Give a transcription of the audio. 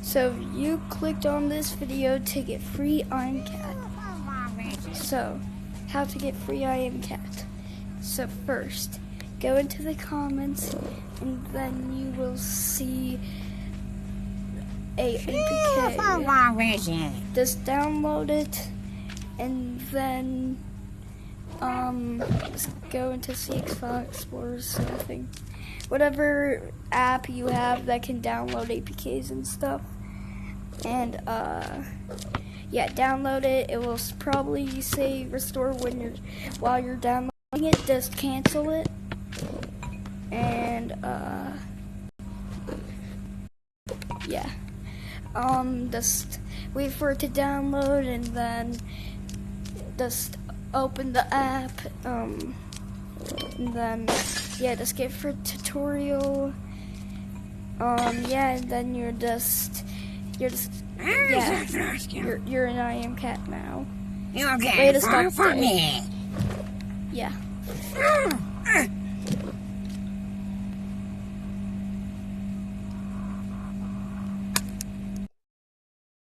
So you clicked on this video to get free I Am Cat. So, how to get free I Am Cat. So first, go into the comments and then you will see a APK. Just download it and then just go into CX File Explorer or something. Whatever app you have that can download APKs and stuff. And yeah, download it. It will probably say restore while you're downloading it. Just cancel it. And yeah. Just wait for it to download and then just open the app. And then yeah, just get for tutorial. Yeah, and then you're an I Am Cat now. Okay, Ready to start for me. Yeah.